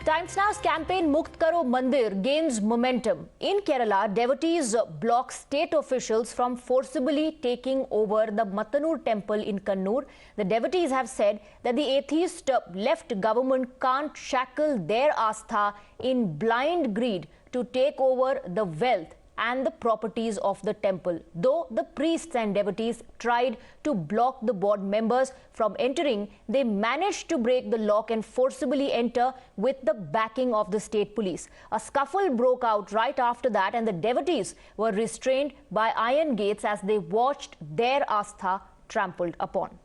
Times Now's campaign Mukt Karo Mandir gains momentum. In Kerala, devotees block state officials from forcibly taking over the Mattanur temple in Kannur. The devotees have said that the atheist left government can't shackle their astha in blind greed to take over the wealth and the properties of the temple. Though the priests and devotees tried to block the board members from entering, they managed to break the lock and forcibly enter with the backing of the state police. A scuffle broke out right after that, and the devotees were restrained by iron gates as they watched their astha trampled upon.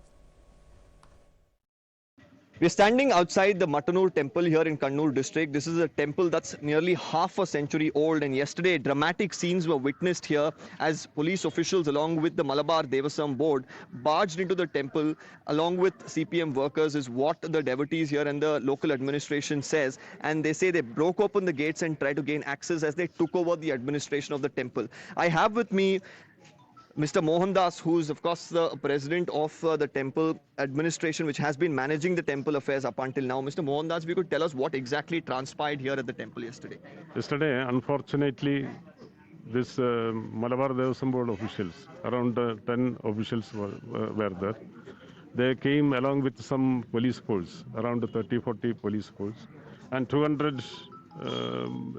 We're standing outside the Mattanur temple here in Kannur district. This is a temple that's nearly half a century old, and yesterday dramatic scenes were witnessed here as police officials along with the Malabar Devasam board barged into the temple along with CPM workers, is what the devotees here and the local administration says. And they say they broke open the gates and tried to gain access as they took over the administration of the temple. I have with me Mr. Mohandas, who is of course the president of the temple administration, which has been managing the temple affairs up until now. Mr. Mohandas, if you could tell us what exactly transpired here at the temple yesterday. Yesterday, unfortunately, this Malabar Devasam board officials, around 10 officials were there. They came along with some police force, around 30-40 police force, and 200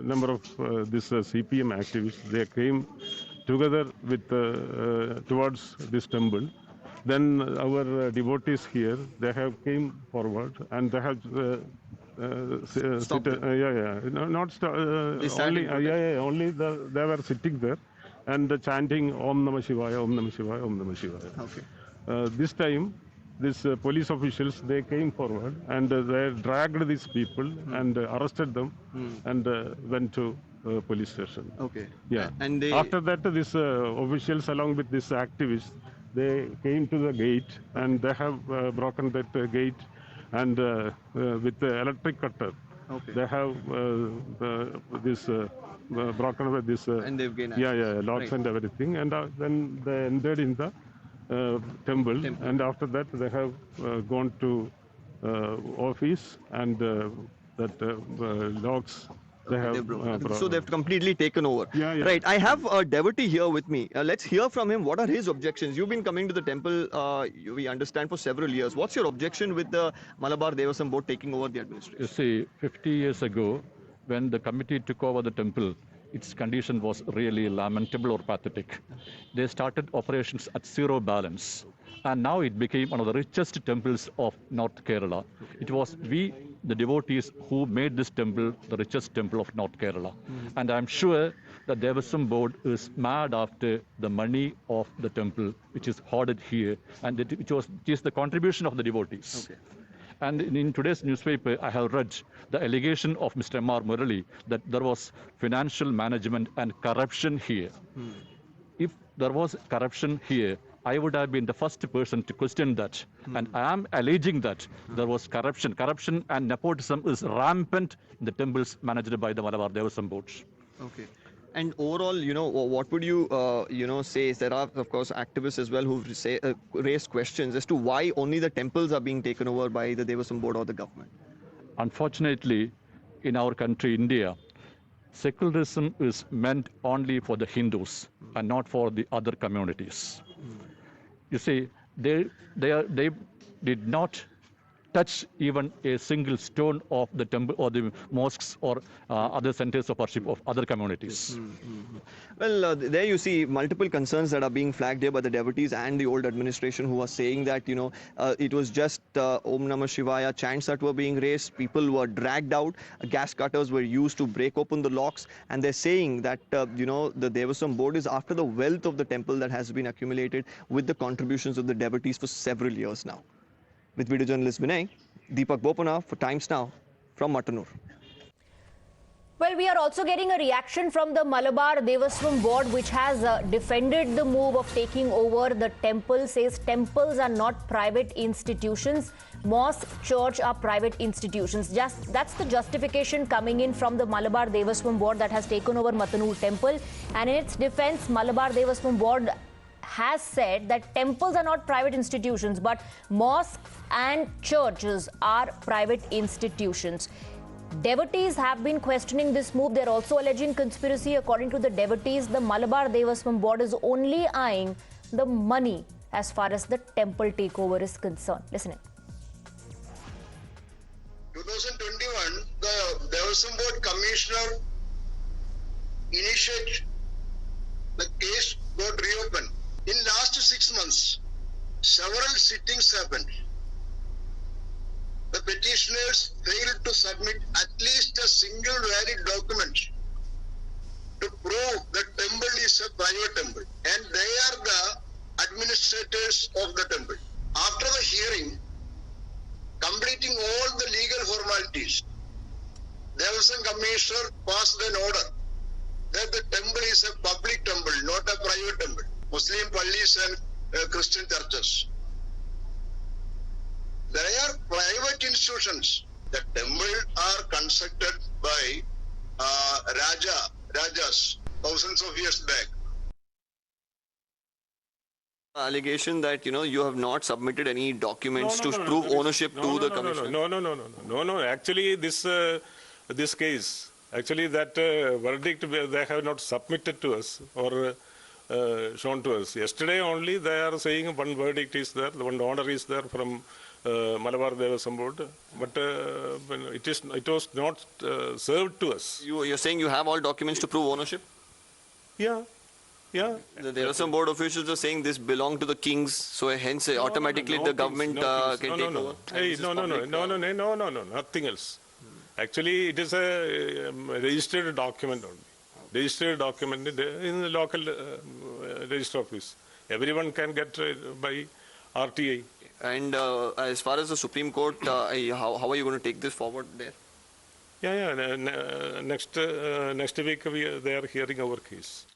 number of this CPM activists. They came together with towards this temple. Then our devotees here, they have came forward and they have only they were sitting there and chanting Om Namah Shivaya, Om Namah Shivaya, Om Namah Shivaya. Okay. This time, these police officials, they came forward and they dragged these people and arrested them and went to police station. Okay. Yeah. And they... After that, these officials along with these activists, they came to the gate and they have broken that gate and with the electric cutter. Okay. They have this broken with this. And they've gained access. Locks right. And everything. And then they entered in the temple. And after that, they have gone to office and that locks. So they've completely taken over. Yeah. Right. I have a devotee here with me. Let's hear from him. What are his objections? You've been coming to the temple, we understand, for several years. What's your objection with the Malabar Devasam board taking over the administration? You see, 50 years ago, when the committee took over the temple, its condition was really lamentable or pathetic. They started operations at zero balance. And now it became one of the richest temples of North Kerala. Okay. It was we, the devotees, who made this temple the richest temple of North Kerala. And I'm sure the Devasam board is mad after the money of the temple, which is hoarded here, and it is the contribution of the devotees. Okay. And in today's newspaper, I have read the allegation of Mr. M.R. Murali that there was financial management and corruption here. If there was corruption here, I would have been the first person to question that. And I am alleging that there was corruption. Corruption and nepotism is rampant in the temples managed by the Malabar Devasam boards. Okay. And overall, what would you, say? There are, of course, activists as well who've raised questions as to why only the temples are being taken over by the Devasam board or the government. Unfortunately, in our country, India, secularism is meant only for the Hindus and not for the other communities. You see, they did not touch even a single stone of the temple or the mosques or other centers of worship of other communities. Well, there you see multiple concerns that are being flagged here by the devotees and the old administration, who are saying that, it was just Om Namah Shivaya chants that were being raised. People were dragged out. Gas cutters were used to break open the locks. And they're saying that, the Devasam board is after the wealth of the temple that has been accumulated with the contributions of the devotees for several years now. With video journalist Vinay, Deepak Bopana for Times Now from Mattanur. Well, we are also getting a reaction from the Malabar Devasam board, which has defended the move of taking over the temple, says temples are not private institutions. Mosque, church are private institutions. That's the justification coming in from the Malabar Devasam board that has taken over Mattanur temple. And in its defense, Malabar Devasam board has said that temples are not private institutions, but mosques and churches are private institutions. Devotees have been questioning this move. They're also alleging conspiracy. According to the devotees, the Malabar Devaswam board is only eyeing the money as far as the temple takeover is concerned. Listen in. 2021, the Devaswam Board Commissioner initiated the case got reopened. In last 6 months, several sittings happened. The petitioners failed to submit at least a single valid document to prove the temple is a private temple, and they are the administrators of the temple. After the hearing, completing all the legal formalities, Devaswam Commissioner passed an order that the temple is a public temple, not a private temple. Muslim pallis and Christian churches. They are private institutions. The temple are constructed by Rajas thousands of years back. Allegation that you have not submitted any documents to prove ownership to the commission. No. Actually, this case, actually that verdict they have not submitted to us or shown to us. Yesterday only they are saying one verdict is there, one order is there from Malabar Devaswam Board, but it was not served to us. You're saying you have all documents to prove ownership? Yeah. The Devaswam Board officials are saying this belonged to the kings, so hence automatically the government can take over. Hey, no, nothing else. Actually, it is a registered document only. Registered document in the local register office. Everyone can get by RTA. And as far as the Supreme Court, how are you going to take this forward there? Yeah. Next week they are hearing our case.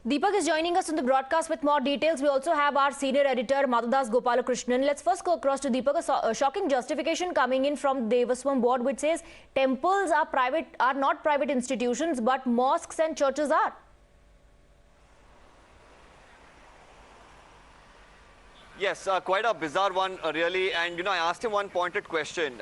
Deepak is joining us on the broadcast with more details. We also have our senior editor, Madhudas Gopalakrishnan. Let's first go across to Deepak. A shocking justification coming in from Devaswam Board, which says temples are not private institutions, but mosques and churches are. Yes, quite a bizarre one, really. And, I asked him one pointed question.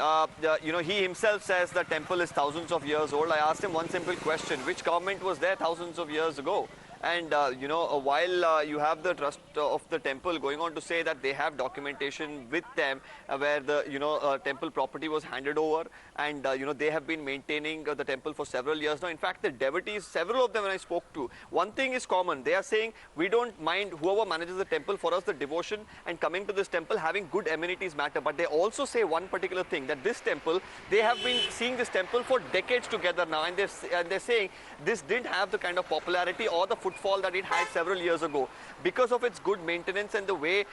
He himself says the temple is thousands of years old. I asked him one simple question. Which government was there thousands of years ago? And, while you have the trust of the temple going on to say that they have documentation with them where the, temple property was handed over and, they have been maintaining the temple for several years now. In fact, the devotees, several of them when I spoke to, one thing is common. They are saying, we don't mind whoever manages the temple. For us, the devotion and coming to this temple, having good amenities matter. But they also say one particular thing, that this temple, they have been seeing this temple for decades together now. And they're saying this didn't have the kind of popularity or the footfall that it had several years ago because of its good maintenance and the way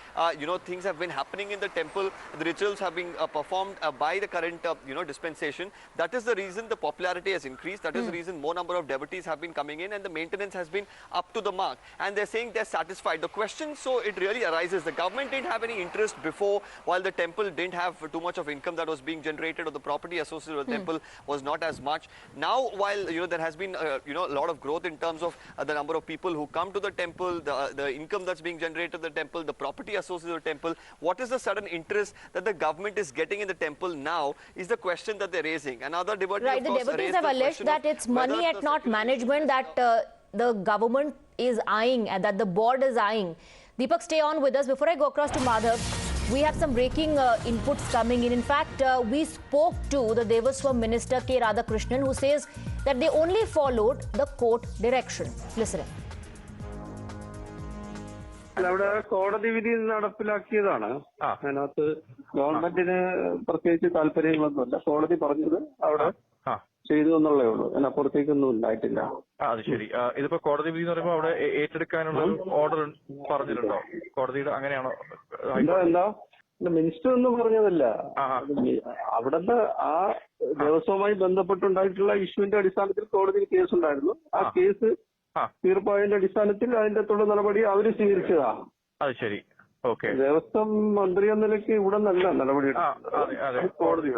things have been happening in the temple. The rituals have been performed by the current dispensation. That is the reason the popularity has increased. That is the reason more number of devotees have been coming in and the maintenance has been up to the mark. And they're saying they're satisfied. The question, so it really arises, the government didn't have any interest before, while the temple didn't have too much of income that was being generated or the property associated with the temple was not as much. Now, while there has been a lot of growth in terms of the number of people who come to the temple, the income that's being generated at the temple, the property associated with the temple, what is the sudden interest that the government is getting in the temple now is the question that they're raising. Another devotee, right, the devotees have alleged that it's money and not management that the government is eyeing and that the board is eyeing. Deepak, stay on with us. Before I go across to Madhav, we have some breaking inputs coming in. In fact, we spoke to the Devaswam Minister K. Radhakrishnan, who says that they only followed the court direction. Listen. അവിടെ കോടതി വിധി നടപ്പിലാക്കിയതാണ്. അതിനകത്ത് ഗവൺമെന്റിന് പ്രത്യേകിച്ച് താല്പര്യങ്ങളൊന്നുമില്ല. കോടതി പറഞ്ഞത് അവിടെ ചെയ്തു എന്നുള്ളേ ഉള്ളൂ. അതിനപ്പുറത്തേക്കൊന്നും ഉണ്ടായിട്ടില്ല. അത് ശരി. ഇതിപ്പോ കോടതി വിധി എന്ന് പറയുമ്പോൾ അവിടെ ഏറ്റെടുക്കാനുള്ള ഓർഡർ പറഞ്ഞിട്ടുണ്ടോ? കോടതിയുടെ അങ്ങനെയാണോ? എന്താ മിനിസ്റ്റർ ഒന്നും പറഞ്ഞതല്ല. അവിടുത്തെ ആ ദേവസ്വവുമായി ബന്ധപ്പെട്ടുണ്ടായിട്ടുള്ള ഇഷ്യൂവിന്റെ അടിസ്ഥാനത്തിൽ കോടതിയിൽ കേസുണ്ടായിരുന്നു. ആ കേസ് തീർപ്പായതിന്റെ അടിസ്ഥാനത്തിൽ അതിന്റെ തുടർ നടപടി അവര് സ്വീകരിച്ചതാ. അത് ശരി. ഓക്കെ. ദേവസ്വം മന്ത്രി എന്ന നിലയ്ക്ക് ഇവിടെ നല്ല നടപടി കോടതി.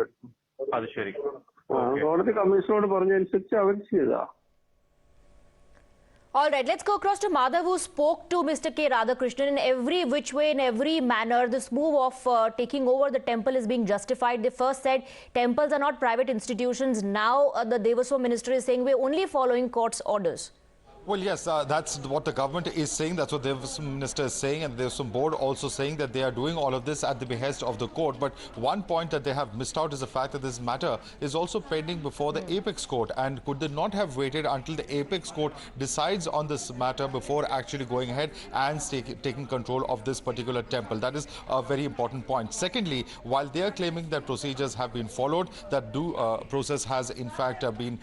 അത് ശരി. കോടതി കമ്മീഷനോട് പറഞ്ഞതനുസരിച്ച് അവർ ചെയ്തതാ. All right, let's go across to Madhav, who spoke to Mr. K. Radhakrishnan in every which way, in every manner. This move of taking over the temple is being justified. They first said temples are not private institutions. Now the Devaswam minister is saying we're only following court's orders. Well, yes, that's what the government is saying. That's what the minister is saying, and there's some board also saying that they are doing all of this at the behest of the court. But one point that they have missed out is the fact that this matter is also pending before the apex court. And could they not have waited until the apex court decides on this matter before actually going ahead and taking control of this particular temple? That is a very important point. Secondly, while they are claiming that procedures have been followed, that due process has in fact been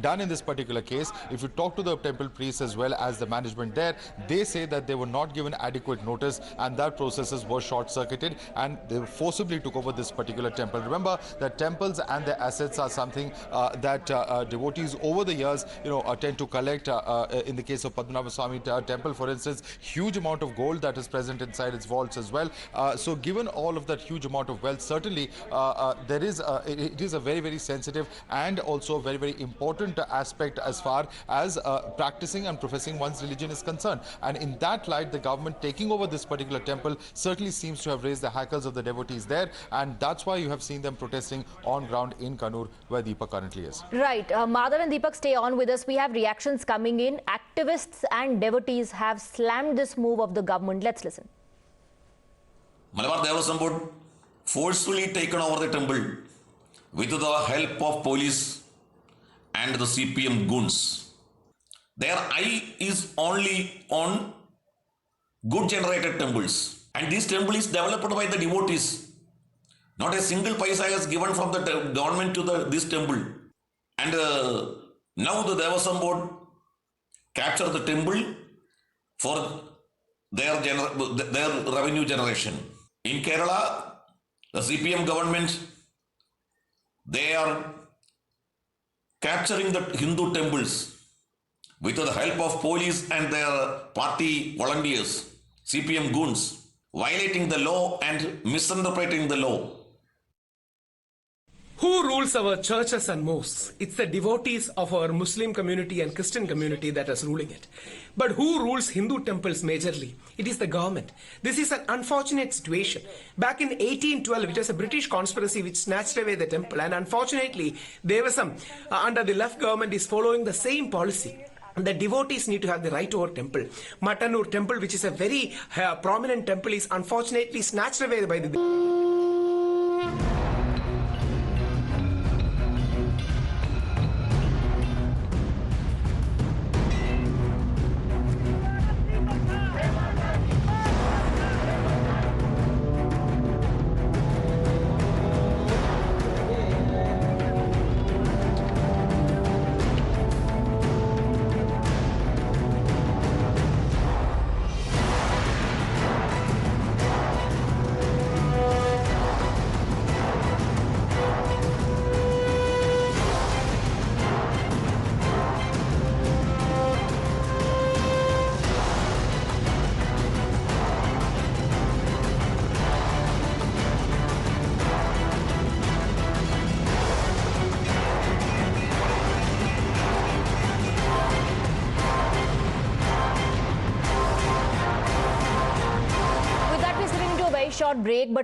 done in this particular case, if you talk to the temple priest as well as the management there, they say that they were not given adequate notice and that processes were short-circuited and they forcibly took over this particular temple. Remember that temples and their assets are something that devotees over the years tend to collect. In the case of Padmanabha Swami temple, for instance, huge amount of gold that is present inside its vaults as well. So given all of that huge amount of wealth, certainly it is a very, very sensitive and also a very, very important aspect as far as practicing and professing one's religion is concerned. And in that light, the government taking over this particular temple certainly seems to have raised the hackles of the devotees there, and that's why you have seen them protesting on ground in Kannur, where Deepak currently is. Right. Madhav and Deepak, stay on with us. We have reactions coming in. Activists and devotees have slammed this move of the government. Let's listen. Malabar Devaswam Board forcefully taken over the temple with the help of police and the CPM goons. Their eye is only on good generated temples. And this temple is developed by the devotees. Not a single paisa is given from the government to this temple. And now the Devaswam Board capture the temple for their revenue generation. In Kerala, the CPM government, they are capturing the Hindu temples with the help of police and their party volunteers, CPM goons, violating the law and misinterpreting the law. Who rules our churches and mosques? It's the devotees of our Muslim community and Christian community that is ruling it. But who rules Hindu temples majorly? It is the government. This is an unfortunate situation. Back in 1812, it was a British conspiracy which snatched away the temple, and unfortunately, Devaswam under the left government is following the same policy. The devotees need to have the right over temple. Mattanur temple, which is a very prominent temple, is unfortunately snatched away by the... Short break, but